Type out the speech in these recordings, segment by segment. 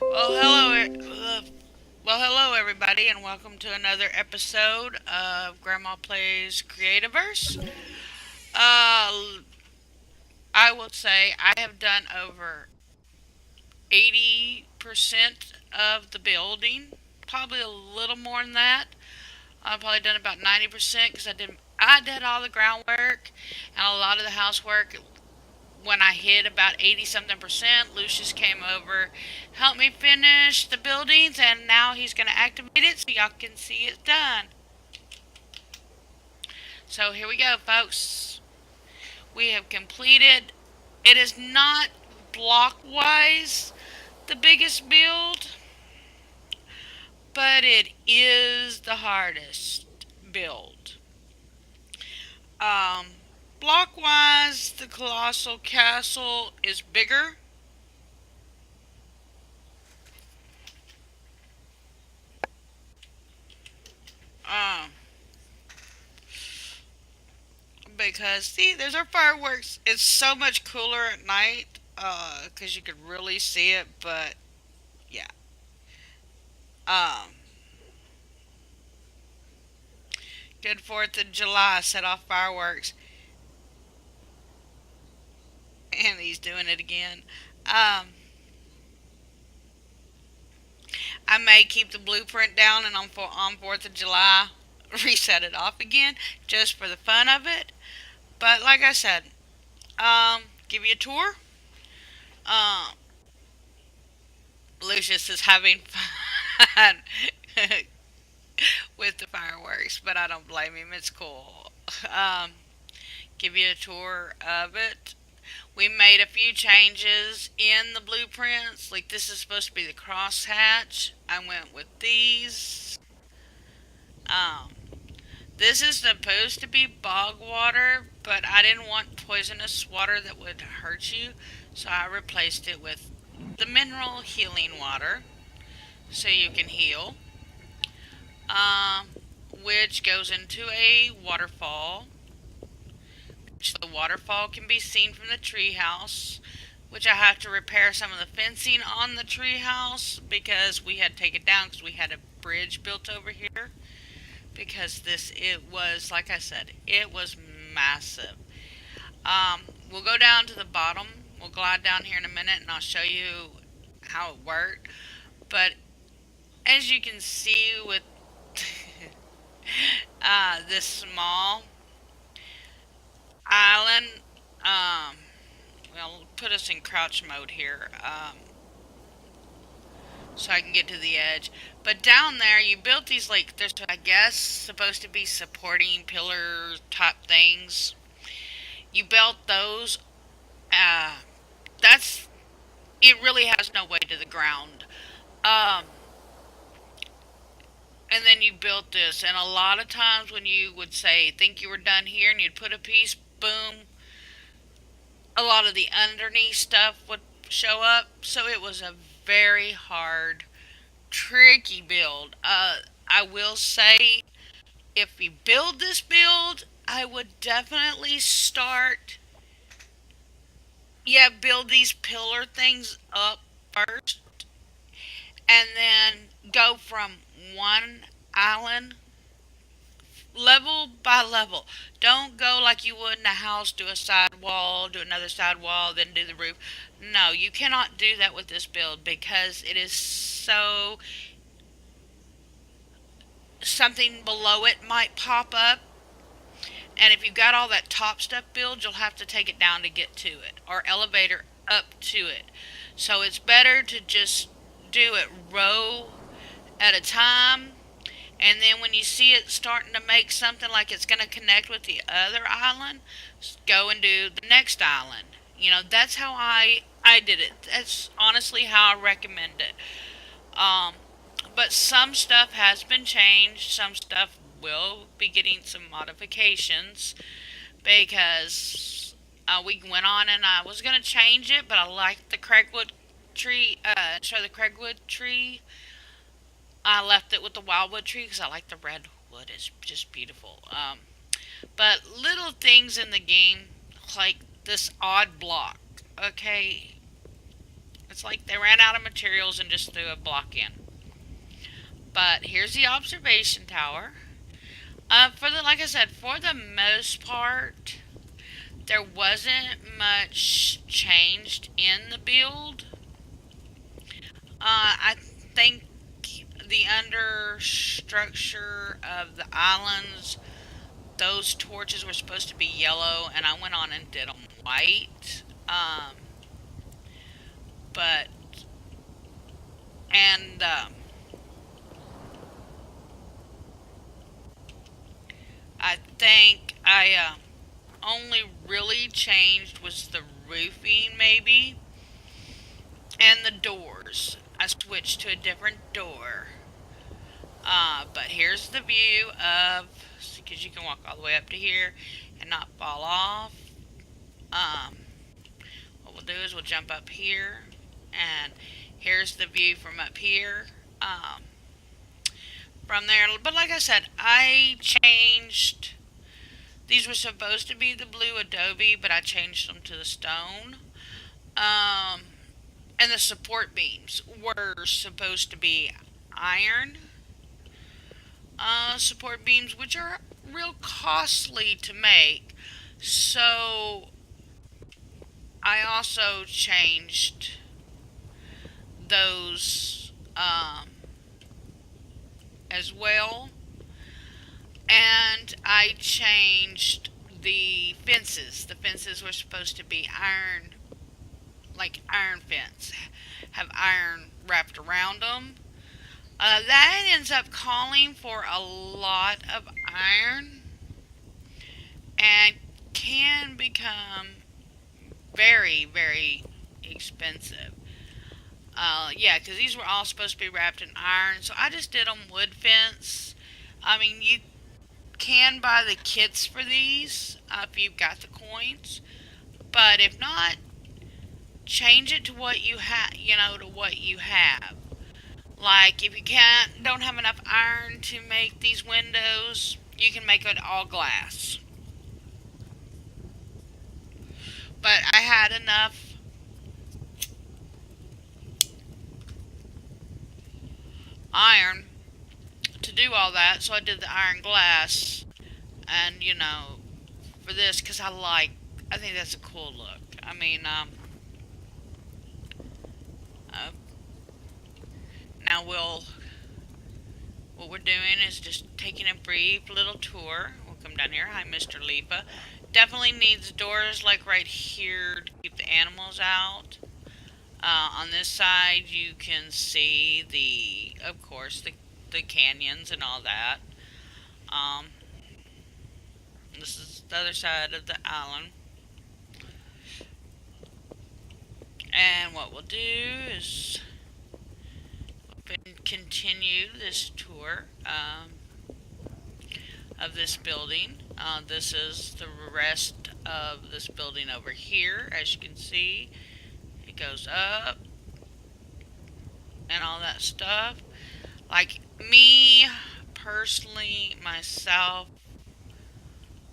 Well, hello, hello everybody, and welcome to another episode of Grandma Plays Creativerse. Uh, I will say I have done over 80% of the building, probably a little more than that. I've probably done about 90% because I did all the groundwork and a lot of the housework. When I hit about 80 something percent, Lucius came over, helped me finish the buildings, and now he's going to activate it so y'all can see it's done. So here we go, folks. We have completed. It is not block wise the biggest build, but it is the hardest build. Um, Block wise, the Colossal Castle is bigger. Um, because see, there's our fireworks. It's so much cooler at night, because you could really see it. But yeah, um, good 4th of July, set off fireworks, and he's doing it again. Um, I may keep the blueprint down and on 4th of July reset it off again just for the fun of it. But like I said, give you a tour. Um, Lucius is having fun with the fireworks, but I don't blame him. It's cool. Um, give you a tour of it. We made a few changes in the blueprints. Like this is supposed to be the crosshatch. I went with these. Um, this is supposed to be bog water, but I didn't want poisonous water that would hurt you, so I replaced it with the mineral healing water so you can heal. Um, which goes into a waterfall. The waterfall can be seen from the treehouse, which I have to repair some of the fencing on the treehouse because we had to take it down because we had a bridge built over here. Because it was, like I said, it was massive. We'll go down to the bottom. We'll glide down here in a minute and I'll show you how it worked. But as you can see with this small island, um, well, put us in crouch mode here, so I can get to the edge. But down there, you built these, like, there's, I guess, supposed to be supporting pillar type things. You built those. Uh, that's, it really has no way to the ground. Um, and then you built this, and a lot of times when you would say, think you were done here, and you'd put a piece, boom, a lot of the underneath stuff would show up. So it was a very hard, tricky build. I will say, if you build this build, I would definitely start. Yeah, build these pillar things up first, and then go from one island level by level. Don't go like you would in a house, do a side wall, do another side wall, then do the roof. No, you cannot do that with this build because it is so. Something below it might pop up, and if you've got all that top stuff built, you'll have to take it down to get to it, or elevator up to it. So it's better to just do it row at a time. And then when you see it starting to make something like it's going to connect with the other island, go and do the next island. That's how I did it. That's honestly how I recommend it. Um, but some stuff has been changed. Some stuff will be getting some modifications because we went on and I was going to change it, but I liked the Craigwood tree. Show the Craigwood tree. I left it with the wildwood tree because I like the redwood. It's just beautiful. But little things in the game, like this odd block. Okay, It's like they ran out of materials and just threw a block in. But here's the observation tower. Like I said, for the most part, there wasn't much changed in the build. I think the understructure of the islands, those torches were supposed to be yellow, and I went on and did them white. But and I think I only really changed was the roofing, maybe, and the doors. I switched to a different door. But here's the view of, because you can walk all the way up to here and not fall off. Um, what we'll do is we'll jump up here, and here's the view from up here. From there, but like I said, I changed. These were supposed to be the blue adobe, but I changed them to the stone. Um, and the support beams were supposed to be iron support beams, which are real costly to make. So I also changed those as well. And I changed the fences. The fences were supposed to be iron, like iron fence, have iron wrapped around them. That ends up calling for a lot of iron and can become very, very expensive. Yeah, because these were all supposed to be wrapped in iron, so I just did them wood fence. I mean, you can buy the kits for these if you've got the coins, but if not, change it to what you have. To what you have. Like if you don't have enough iron to make these windows, you can make it all glass. But I had enough iron to do all that, so I did the iron glass. And for this, because I think that's a cool look. I mean, uh, now what we're doing is just taking a brief little tour. We'll come down here. Hi, Mr. Lipa. Definitely needs doors like right here to keep the animals out. On this side, you can see of course, the canyons and all that. Um, this is the other side of the island. And what we'll do is continue this tour of this building. This is the rest of this building over here. As you can see, it goes up and all that stuff. Like me personally, myself,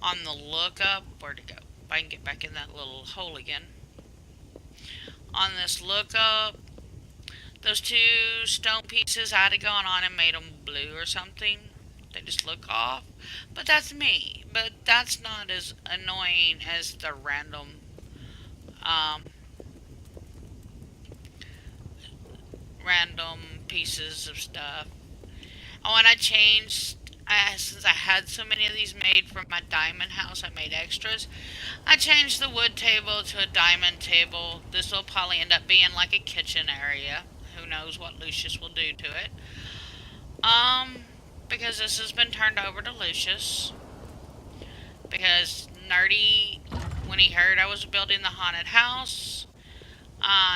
on the lookup, where'd it go? If I can get back in that little hole again. On this lookup, those two stone pieces, I'd have gone on and made them blue or something. They just look off. But that's me. But that's not as annoying as the random pieces of stuff. Oh, and I changed, since I had so many of these made from my diamond house, I made extras. I changed the wood table to a diamond table. This will probably end up being like a kitchen area. Who knows what Lucius will do to it. Because this has been turned over to Lucius. Because Nerdy, when he heard I was building the haunted house,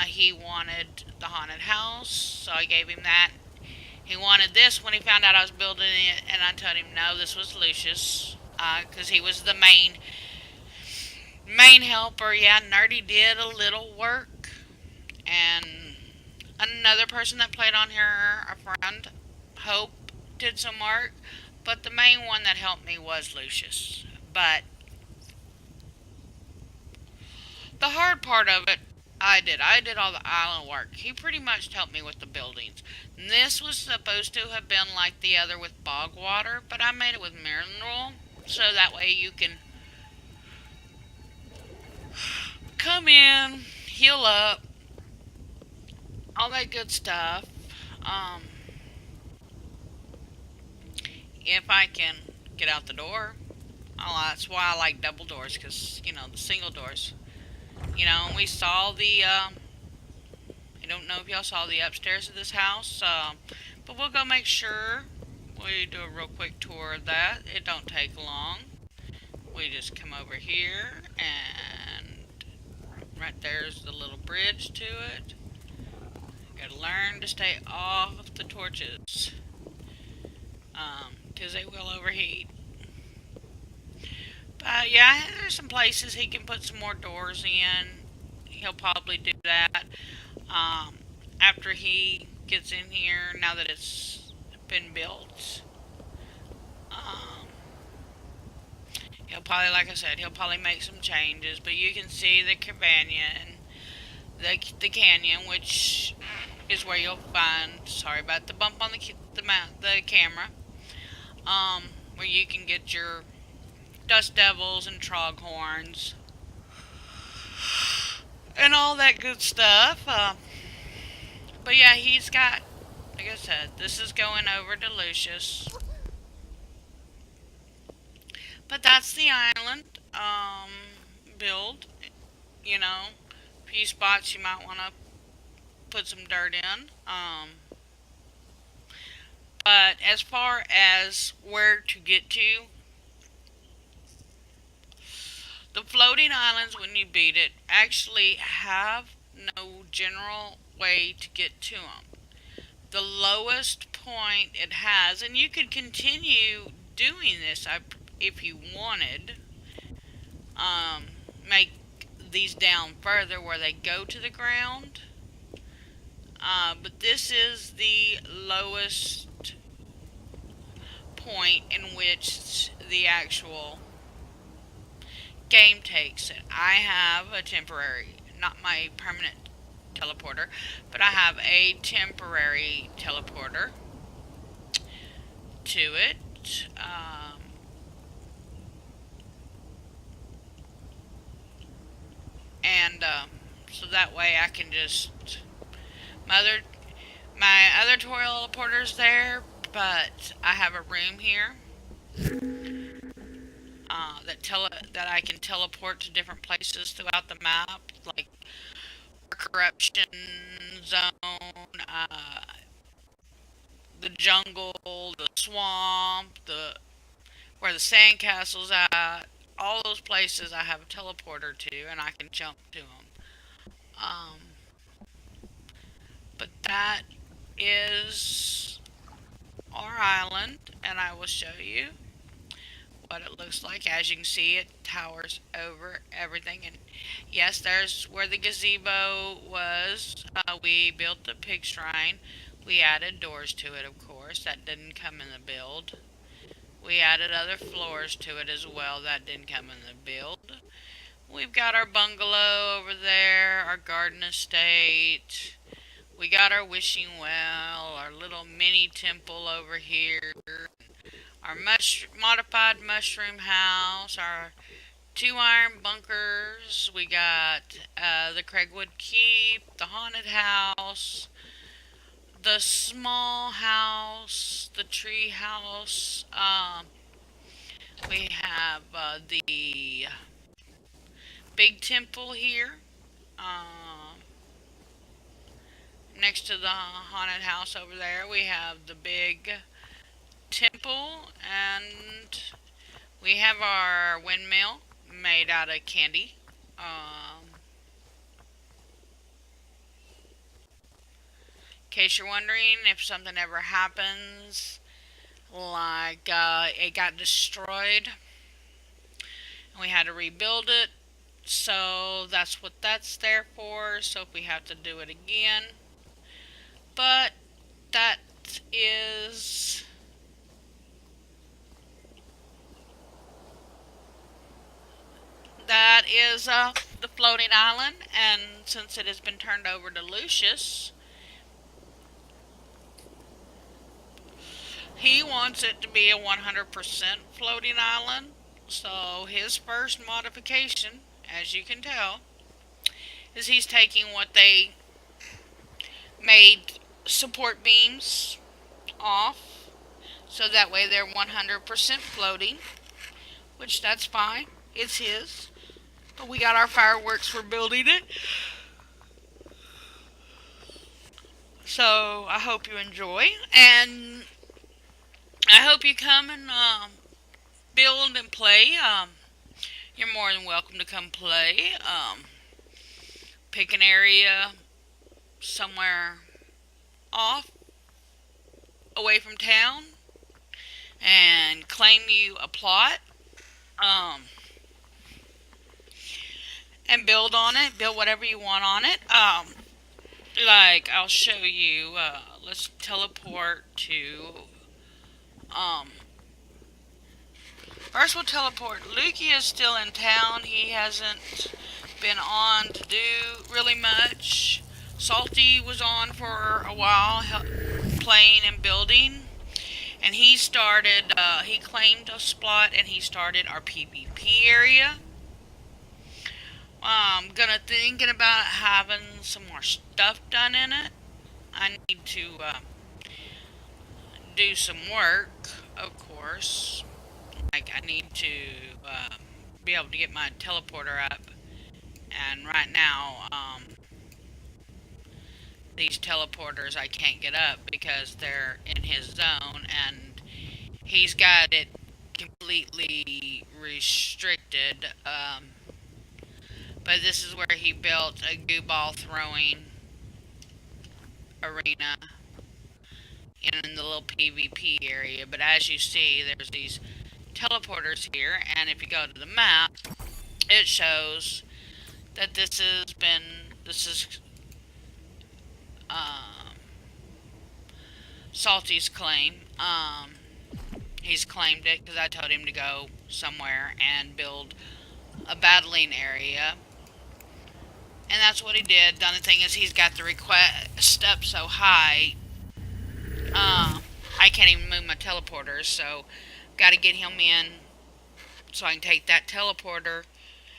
he wanted the haunted house, so I gave him that. He wanted this when he found out I was building it, and I told him no, this was Lucius, because he was the main helper. Yeah, Nerdy did a little work, and another person that played on here, a friend, Hope, did some work, but the main one that helped me was Lucius. But the hard part of it I did. I did all the island work. He pretty much helped me with the buildings. And this was supposed to have been like the other with bog water, but I made it with mineral, so that way you can come in, heal up, all that good stuff. Um, if I can get out the door, that's why I like double doors, because the single doors. We saw the. I don't know if y'all saw the upstairs of this house, but we'll go make sure. We do a real quick tour of that. It don't take long. We just come over here, and right there's the little bridge to it. Gotta learn to stay off the torches, because they will overheat. But yeah, there's some places he can put some more doors in. He'll probably do that after he gets in here, now that it's been built. Um, he'll probably, like I said, he'll probably make some changes. But you can see the canyon, the canyon, which is where you'll find. Sorry about the bump on the camera. Where you can get your dust devils and troghorns and all that good stuff. But yeah, he's got. Like I said, this is going over to Lucius. But that's the island build. A few spots you might want to put some dirt in. But as far as where to get to, the floating islands, when you beat it, actually have no general way to get to them. The lowest point it has, and you could continue doing this if you wanted, um, make these down further where they go to the ground. But this is the lowest point in which the actual game takes it. I have a temporary, not my permanent teleporter, but I have a temporary teleporter to it. And so that way I can just my other teleporter's there, but I have a room here that I can teleport to different places throughout the map, like corruption zone, the jungle, the swamp, the where the sandcastle's at. All those places I have a teleporter to, and I can jump to them. Um, but that is our island, and I will show you what it looks like. As you can see, it towers over everything. And yes, there's where the gazebo was. We built the pig shrine. We added doors to it, of course. That didn't come in the build. We added other floors to it as well. That didn't come in the build. We've got our bungalow over there, our garden estate. We got our wishing well, our little mini temple over here, our modified mushroom house, our two iron bunkers. We got the Craigwood Keep, the haunted house, the small house, the tree house. We have the big temple here. Um, Next to the haunted house over there, we have the big temple, and we have our windmill made out of candy. In case you're wondering if something ever happens, like it got destroyed and we had to rebuild it, so that's what that's there for. So if we have to do it again, but that is that is the floating island, and since it has been turned over to Lucius, he wants it to be a 100% floating island. So his first modification, as you can tell, is he's taking what they made support beams off, so that way they're 100% floating, which that's fine. It's his. But we got our fireworks for building it. So I hope you enjoy, and I hope you come and build and play. You're more than welcome to come play. Pick an area somewhere off, away from town, and claim you a plot. Um, and build on it. Build whatever you want on it. Like I'll show you. Let's teleport to. Um, First, we'll teleport. Lukey is still in town. He hasn't been on to do really much. Salty was on for a while, playing and building. And he started, he claimed a spot and he started our PvP area. I'm gonna thinking about having some more stuff done in it. I need to do some work, of course. Like I need to be able to get my teleporter up. And right now, these teleporters I can't get up because they're in his zone and he's got it completely restricted. But this is where he built a goo ball throwing arena in the little PvP area. But as you see, there's these teleporters here, and if you go to the map, it shows that this is um, Salty's claim. He's claimed it because I told him to go somewhere and build a battling area. And that's what he did. The only thing is he's got the request up so high, I can't even move my teleporters, so got to get him in so I can take that teleporter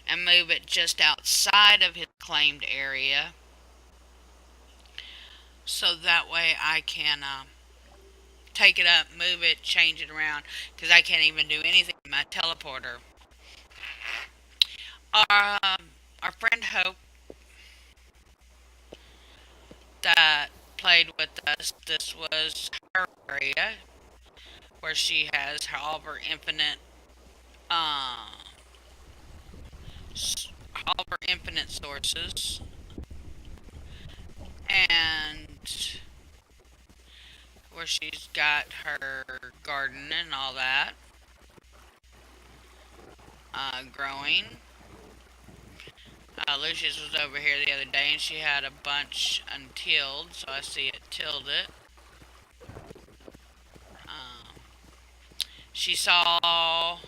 and move it just outside of his claimed area. So that way I can take it up, move it, change it around, because I can't even do anything with my teleporter. Our friend Hope that played with us, this was her area where she has all of her infinite uh, all of her infinite sources, and where she's got her garden and all that growing. Lucius was over here the other day and she had a bunch untilled, so I see it tilled it. Um, she saw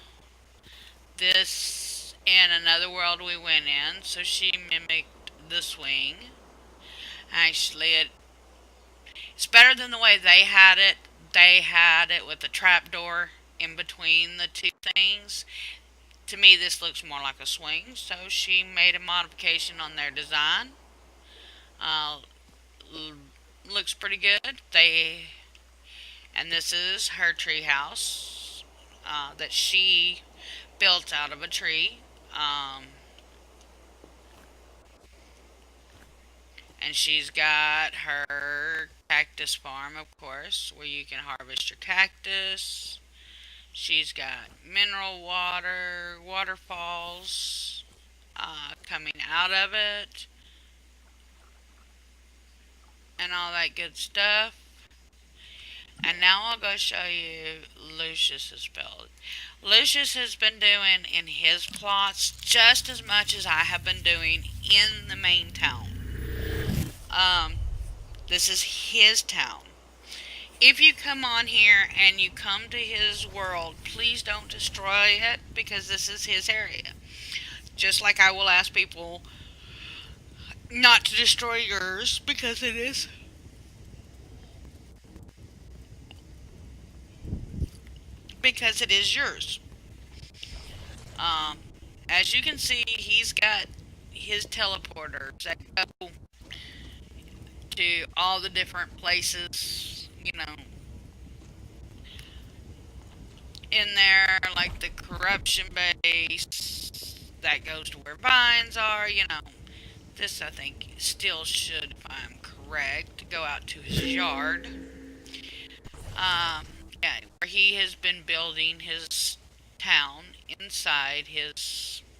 this in another world we went in, so she mimicked the swing. Actually, it's better than the way they had it. They had it with a trapdoor in between the two things. To me, this looks more like a swing, so she made a modification on their design. Uh, Looks pretty good. And this is her tree house that she built out of a tree. And she's got her cactus farm, of course, where you can harvest your cactus. She's got mineral water, waterfalls coming out of it, and all that good stuff. And now I'll go show you Lucius's build. Lucius has been doing in his plots just as much as I have been doing in the main town. This is his town. If you come on here and you come to his world, please don't destroy it because this is his area. Just like I will ask people not to destroy yours because it is yours. Um, as you can see, he's got his teleporters that go to all the different places, in there, like the corruption base that goes to where vines are. This I think still should, if I'm correct, go out to his yard. Um, yeah, where he has been building his town inside his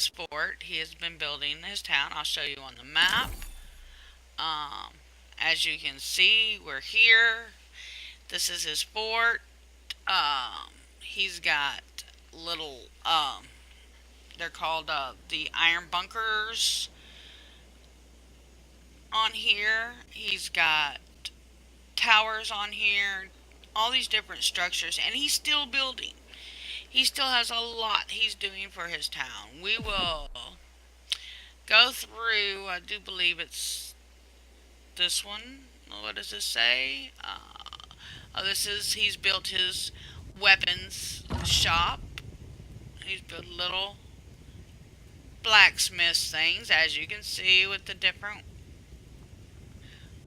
fort. He has been building his town. I'll show you on the map. Um, as you can see, we're here. This is his fort. He's got little, they're called the iron bunkers on here. He's got towers on here, all these different structures, and he's still building. He still has a lot he's doing for his town. We will go through, I do believe it's this one. What does this say? He's built his weapons shop. He's built little blacksmith things, as you can see, with the different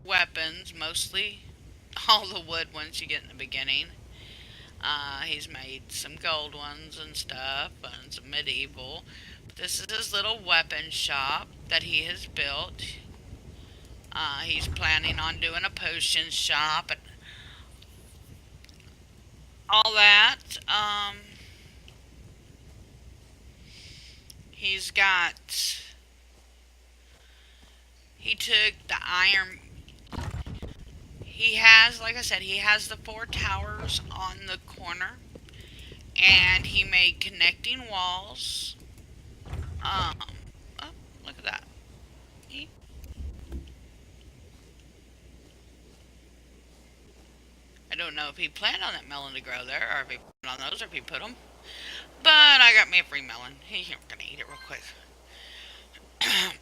weapons, mostly all the wood ones you get in the beginning. He's made some gold ones and stuff, and some medieval. This is his little weapon shop that he has built. He's planning on doing a potion shop and all that. He's got. He took the iron. He has, like I said, he has the four towers on the corner, and he made connecting walls. Um, oh, look at that. I don't know if he planned on that melon to grow there, or if he planned on those, or if he put them. But I got me a free melon. I'm gonna eat it real quick. Mm.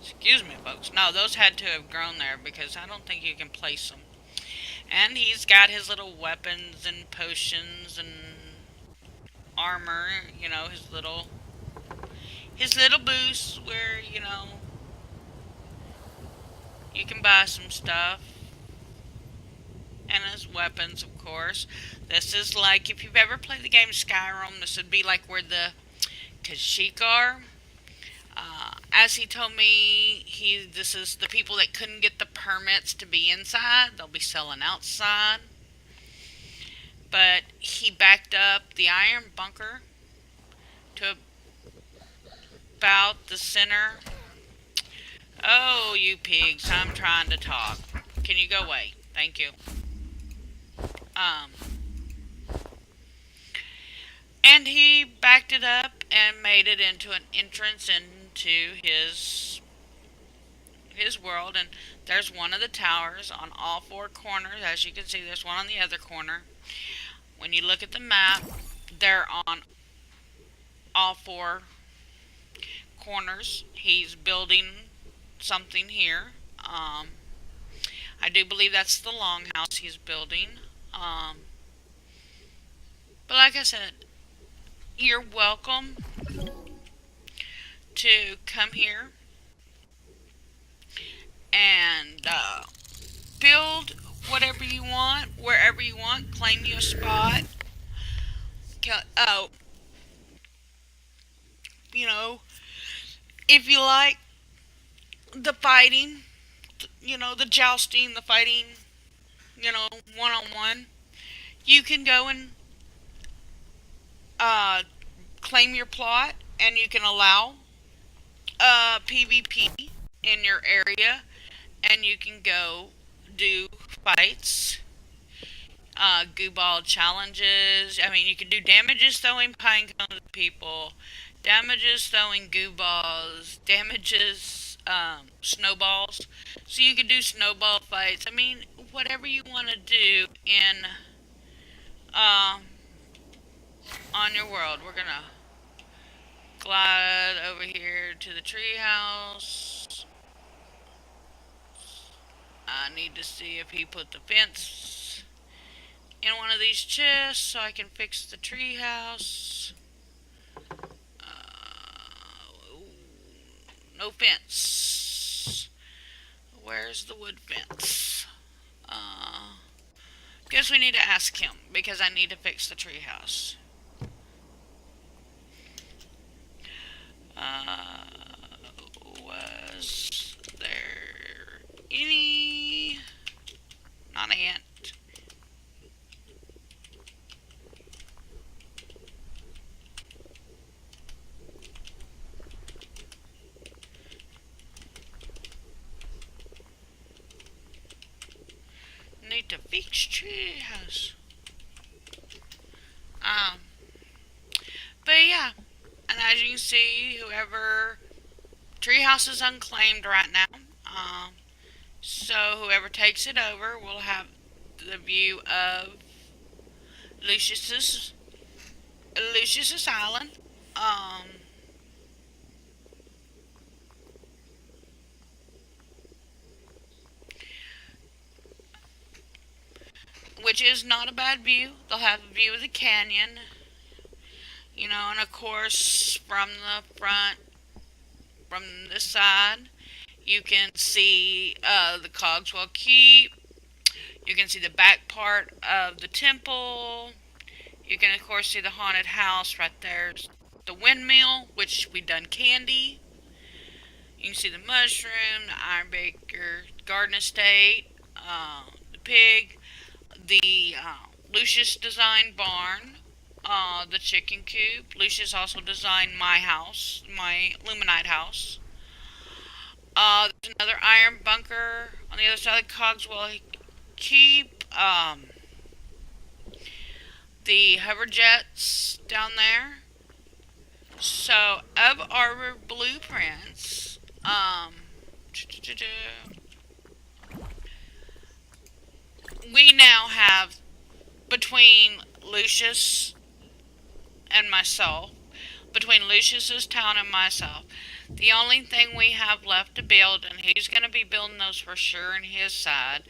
Excuse me, folks. No, those had to have grown there because I don't think you can place them. And he's got his little weapons and potions and armor. His little boost where you can buy some stuff. And his weapons, of course. This is like, if you've ever played the game Skyrim, this would be like where the Kashyyyk are. As he told me, this is the people that couldn't get the permits to be inside. They'll be selling outside. But he backed up the iron bunker to about the center. Oh, you pigs, I'm trying to talk. Can you go away? Thank you. Um, and he backed it up and made it into an entrance into his world. And there's one of the towers on all four corners. As you can see, there's one on the other corner. When you look at the map, they're on all four corners. He's building something here. I do believe that's the longhouse he's building. But like I said, you're welcome to come here and build whatever you want, wherever you want. Claim you a spot. Oh, you know, if you like the fighting, the jousting, the fighting, one on one, you can go and uh, claim your plot, and you can allow PvP in your area, and you can go do fights, goo ball challenges. I mean, you can do damages throwing pine cones at people, damages throwing goo balls, damages snowballs. So you can do snowball fights. I mean, whatever you want to do in um, on your world. We're gonna glide over here to the treehouse. I need to see if he put the fence in one of these chests so I can fix the treehouse. No fence. Where's the wood fence? Guess we need to ask him because I need to fix the treehouse. Uh, was there any? Not ant. Need to fix treehouse. Um, but yeah, and as you can see, whoever treehouse is unclaimed right now. So whoever takes it over will have the view of Lucius's Lucius's Island. Um, which is not a bad view. They'll have a view of the canyon, and of course from the front, from this side, you can see the Cogswell Keep. You can see the back part of the temple. You can of course see the haunted house right there. The windmill, which we done candy. You can see the mushroom, the Iron Baker Garden Estate, the pig, the Lucius designed barn, the chicken coop. Lucius also designed my house, my Luminite house. There's another iron bunker on the other side of the Cogswell Keep. The hover jets down there. So, of our blueprints, we now have, between Lucius and myself, between Lucius's town and myself, the only thing we have left to build, and he's going to be building those for sure on his side,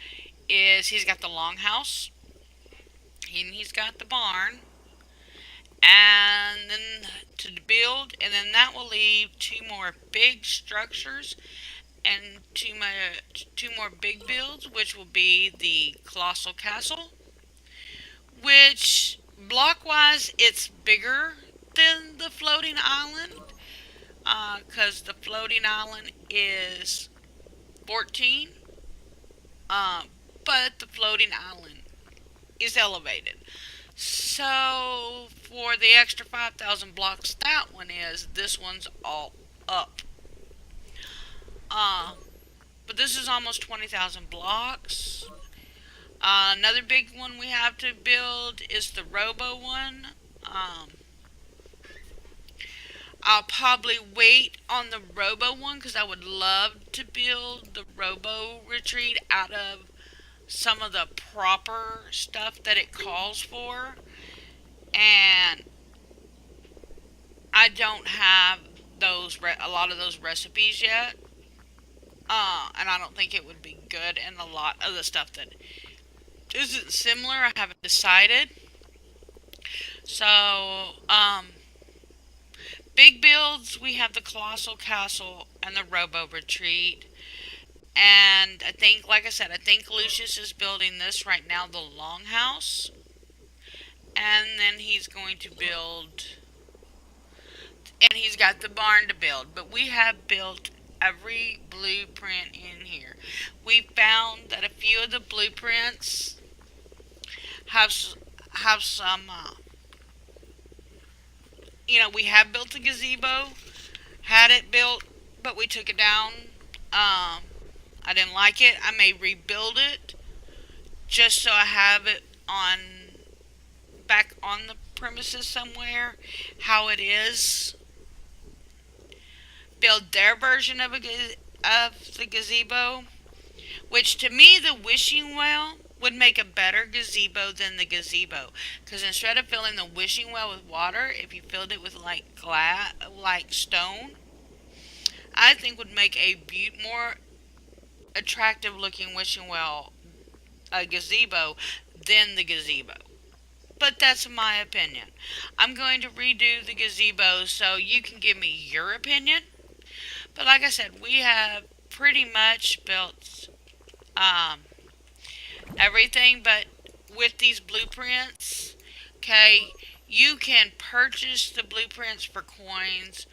is he's got the longhouse, and he's got the barn, and then to build, and then that will leave two more big structures and two more big builds, which will be the Colossal Castle, which block-wise it's bigger than the floating island, because the floating island is 14, but the floating island is elevated. So for the extra 5,000 blocks that one is, this one's all up. But this is almost 20,000 blocks. Another big one we have to build is the Robo one. I'll probably wait on the Robo one because I would love to build the Robo retreat out of some of the proper stuff that it calls for. And I don't have a lot of those recipes yet. And I don't think it would be good in a lot of the stuff that isn't similar. I haven't decided. So, big builds, we have the Colossal Castle and the Robo Retreat. And I think, like I said, I think Lucius is building this right now, the Longhouse. And then he's going to build, and he's got the barn to build. But we have built every blueprint in here. We found that a few of the blueprints have some, we have built a gazebo, had it built, but we took it down. I didn't like it. I may rebuild it just so I have it back on the premises somewhere, how it is. Build their version of of the gazebo, which to me the wishing well would make a better gazebo than the gazebo, because instead of filling the wishing well with water, if you filled it with like glass, like stone, I think would make a more attractive looking wishing well, a gazebo, than the gazebo. But that's my opinion. I'm going to redo the gazebo so you can give me your opinion. But like I said, we have pretty much built um, everything, but with these blueprints, okay, you can purchase the blueprints for coins,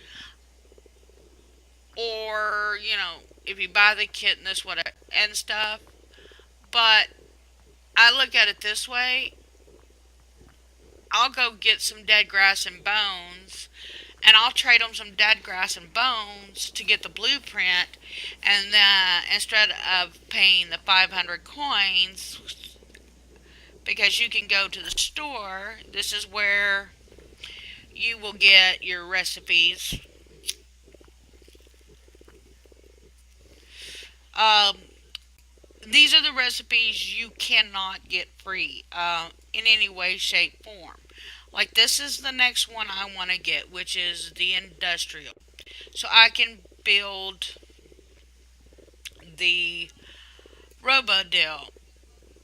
or if you buy the kit and this whatever and stuff. But I look at it this way: I'll go get some dead grass and bones, and I'll trade them some dead grass and bones to get the blueprint, and then instead of paying the 500 coins, because you can go to the store. This is where you will get your recipes. Um, these are the recipes you cannot get free in any way, shape, form. Like this is the next one I want to get, which is the industrial. So I can build the robo deal.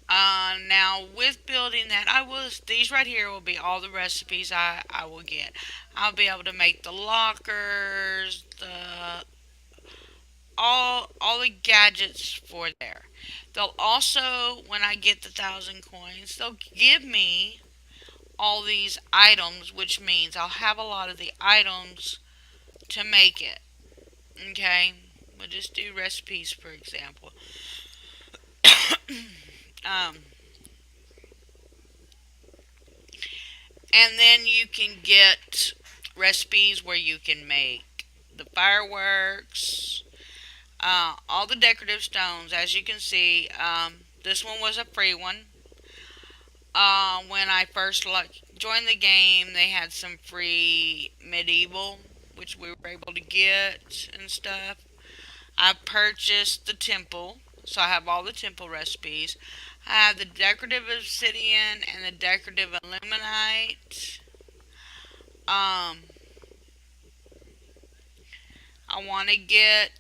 Now with building that, these right here will be all the recipes I will get. I'll be able to make the lockers, the all the gadgets for there. They'll also, when I get the 1,000 coins, they'll give me all these items, which means I'll have a lot of the items to make it. Okay, we'll just do recipes for example. um, and then you can get recipes where you can make the fireworks, all the decorative stones. As you can see, this one was a free one. When I first joined the game, they had some free medieval, which we were able to get and stuff. I purchased the temple, so I have all the temple recipes. I have the decorative obsidian and the decorative illuminite. Um, I want to get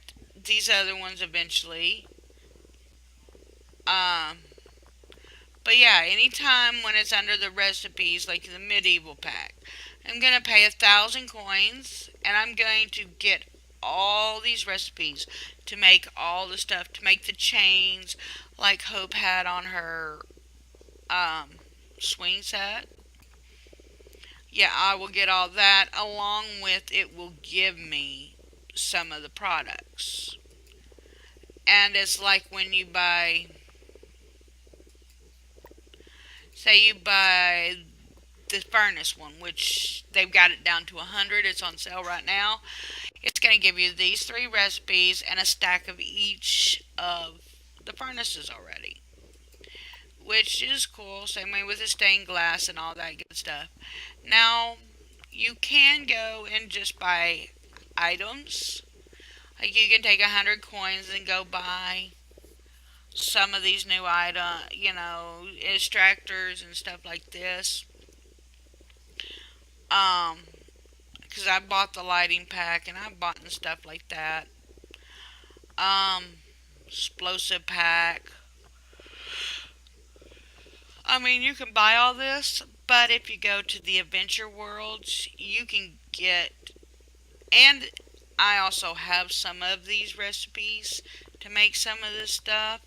these other ones eventually. Um, but yeah, anytime when it's under the recipes, like the medieval pack, I'm gonna pay 1,000 coins, and I'm going to get all these recipes to make all the stuff, to make the chains, like Hope had on her um, swing set. Yeah, I will get all that, along with it will give me some of the products. And it's like when you buy, say you buy the furnace one, which they've got it down to 100. It's on sale right now. It's going to give you these three recipes and a stack of each of the furnaces already, which is cool. Same way with the stained glass and all that good stuff. Now, you can go and just buy items. Like you can take 100 coins and go buy some of these new items, extractors and stuff like this. Um, because I bought the lighting pack and I bought and stuff like that. Um, explosive pack. I mean, you can buy all this, but if you go to the adventure worlds, you can get, and I also have some of these recipes to make some of this stuff.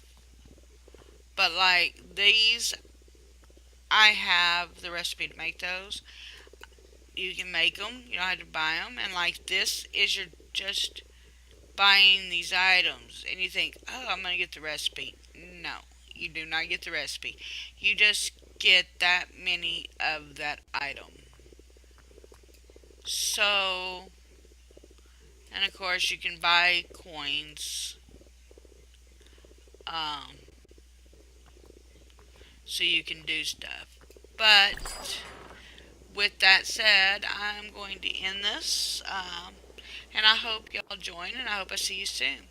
But like these, I have the recipe to make those. You can make them. You don't have to buy them. And like this is your just buying these items, and you think, oh, I'm gonna get the recipe. No, you do not get the recipe. You just get that many of that item. So, and of course, you can buy coins. Um, so you can do stuff. But with that said, I'm going to end this. And I hope y'all join, and I hope I see you soon.